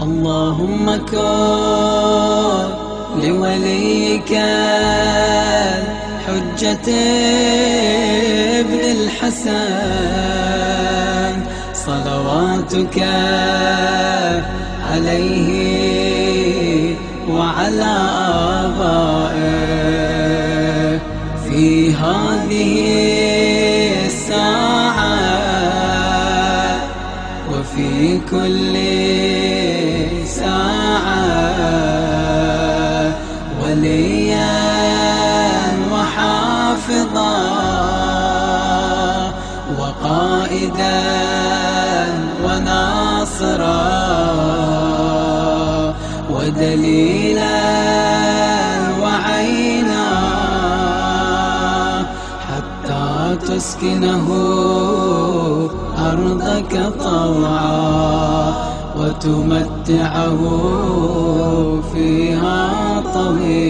اللهم كن لوليك الحجة ابن الحسن صلواتك عليه وعلى آبائه في هذه الساعة وفي كل ساعة وليا وحافظا وقائدا وناصرا ودليلا وعينا حتى تسكنه أرضك طوعا وتمتعه فيها طويلا.